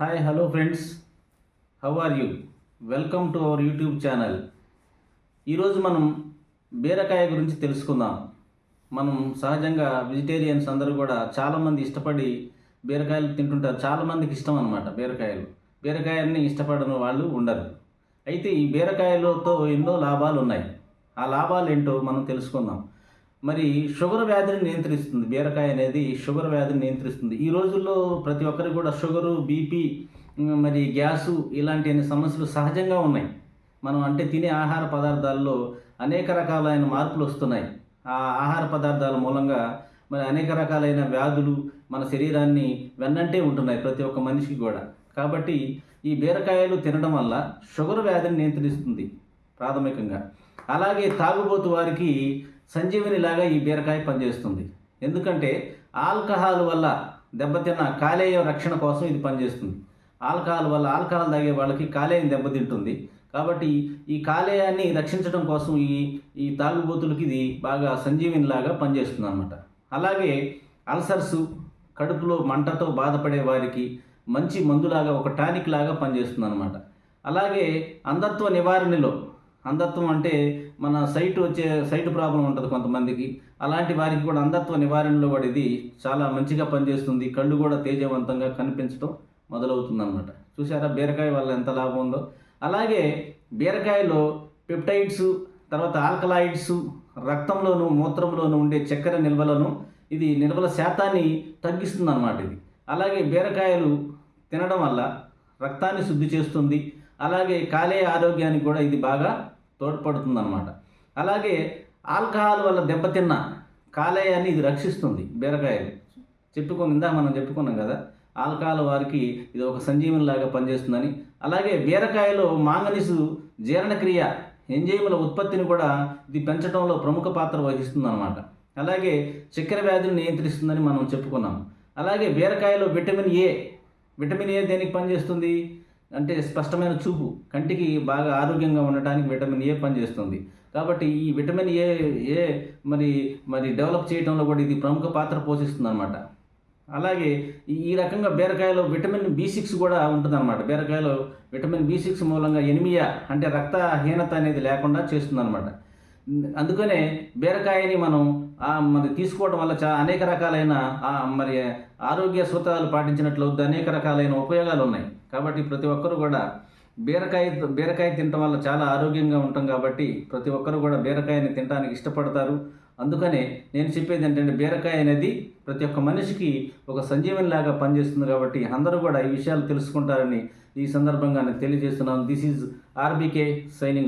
Hi hello friends, how are you? Welcome to our YouTube channel. ఈరోజు మనం బీరకాయ గురించి తెలుసుకుందాం. మనం సహజంగా వెజిటేరియన్స్ అందరూ కూడా చాలామంది ఇష్టపడి బీరకాయలు తింటుంటారు. చాలామందికి ఇష్టం అన్నమాట బీరకాయలు. బీరకాయల్ని ఇష్టపడని వాళ్ళు ఉండరు. అయితే ఈ బీరకాయలతో ఎన్నో లాభాలు ఉన్నాయి. ఆ లాభాలు ఏంటో మనం తెలుసుకుందాం. మరి షుగర్ వ్యాధిని నియంత్రిస్తుంది. బీరకాయ అనేది షుగర్ వ్యాధిని నియంత్రిస్తుంది. ఈ రోజుల్లో ప్రతి ఒక్కరికి కూడా షుగరు, బీపీ, మరి గ్యాసు ఇలాంటి అన్ని సమస్యలు సహజంగా ఉన్నాయి. మనం అంటే తినే ఆహార పదార్థాల్లో అనేక రకాలైన మార్పులు వస్తున్నాయి. ఆ ఆహార పదార్థాల మూలంగా మరి అనేక రకాలైన వ్యాధులు మన శరీరాన్ని వెన్నంటే ఉంటున్నాయి ప్రతి ఒక్క మనిషికి కూడా. కాబట్టి ఈ బీరకాయలు తినడం వల్ల షుగర్ వ్యాధిని నియంత్రిస్తుంది ప్రాథమికంగా. అలాగే తాగుబోతు వారికి సంజీవనిలాగా ఈ బీరకాయ పనిచేస్తుంది. ఎందుకంటే ఆల్కహాల్ వల్ల దెబ్బతిన్న కాలేయం రక్షణ కోసం ఇది పనిచేస్తుంది. ఆల్కహాల్ తాగే వాళ్ళకి కాలేయం దెబ్బతింటుంది. కాబట్టి ఈ కాలేయాన్ని రక్షించడం కోసం ఈ తాగుబోతులకి ఇది బాగా సంజీవనిలాగా పనిచేస్తుంది అన్నమాట. అలాగే అల్సర్స్, కడుపులో మంటతో బాధపడే వారికి మంచి మందులాగా, ఒక టానిక్ లాగా పనిచేస్తుంది అన్నమాట. అలాగే అంధత్వం అంటే మన సైట్ ప్రాబ్లం ఉంటుంది కొంతమందికి. అలాంటి వారికి కూడా అంధత్వ నివారణలో కూడా ఇది చాలా మంచిగా పనిచేస్తుంది. కళ్ళు కూడా తేజవంతంగా కనిపించడం మొదలవుతుందన్నమాట. చూసారా బీరకాయ వల్ల ఎంత లాభం ఉందో. అలాగే బీరకాయలో పెప్టైడ్స్, తర్వాత ఆల్కలాయిడ్స్, రక్తంలోను మూత్రంలోను ఉండే చక్కెర నిల్వల శాతాన్ని తగ్గిస్తుంది అన్నమాట ఇది. అలాగే బీరకాయలు తినడం వల్ల రక్తాన్ని శుద్ధి చేస్తుంది. అలాగే కాలేయ ఆరోగ్యానికి కూడా ఇది బాగా తోడ్పడుతుందన్నమాట. అలాగే ఆల్కహాల్ వల్ల దెబ్బతిన్న కాలేయాన్ని ఇది రక్షిస్తుంది బీరకాయలు. మనం చెప్పుకున్నాం కదా, ఆల్కహాల్ వారికి ఇది ఒక సంజీవనిలాగా పనిచేస్తుందని. అలాగే బీరకాయలో మాంగనీసు జీర్ణక్రియ ఎంజైముల ఉత్పత్తిని కూడా ఇది పెంచడంలో ప్రముఖ పాత్ర వహిస్తుందన్నమాట. అలాగే చక్కెర వ్యాధిని నియంత్రిస్తుందని మనం చెప్పుకున్నాం. అలాగే బీరకాయలో విటమిన్ ఏ దేనికి పనిచేస్తుంది అంటే స్పష్టమైన చూపు, కంటికి బాగా ఆరోగ్యంగా ఉండటానికి విటమిన్ ఏ పనిచేస్తుంది. కాబట్టి ఈ విటమిన్ ఏ మరి డెవలప్ చేయడంలో కూడా ఇది ప్రముఖ పాత్ర పోషిస్తుంది అనమాట. అలాగే ఈ రకంగా బీరకాయలో విటమిన్ B6 కూడా ఉంటుందన్నమాట. బీరకాయలో విటమిన్ B6 మూలంగా ఎనిమియా అంటే రక్తహీనత అనేది లేకుండా చేస్తుందన్నమాట. అందుకనే బీరకాయని మనం మరి తీసుకోవడం వల్ల అనేక రకాలైన మరి ఆరోగ్య సూత్రాలు పాటించినట్లు అనేక రకాలైన ఉపయోగాలు ఉన్నాయి. కాబట్టి ప్రతి ఒక్కరూ కూడా బీరకాయ తినడం వల్ల చాలా ఆరోగ్యంగా ఉంటాం. కాబట్టి ప్రతి ఒక్కరూ కూడా బీరకాయని తినడానికి ఇష్టపడతారు. అందుకనే నేను చెప్పేది ఏంటంటే బీరకాయ అనేది ప్రతి ఒక్క మనిషికి ఒక సంజీవనిలాగా పనిచేస్తుంది. కాబట్టి అందరూ కూడా ఈ విషయాలు తెలుసుకుంటారని ఈ సందర్భంగా నేను తెలియజేస్తున్నాను. This is RBK signing off.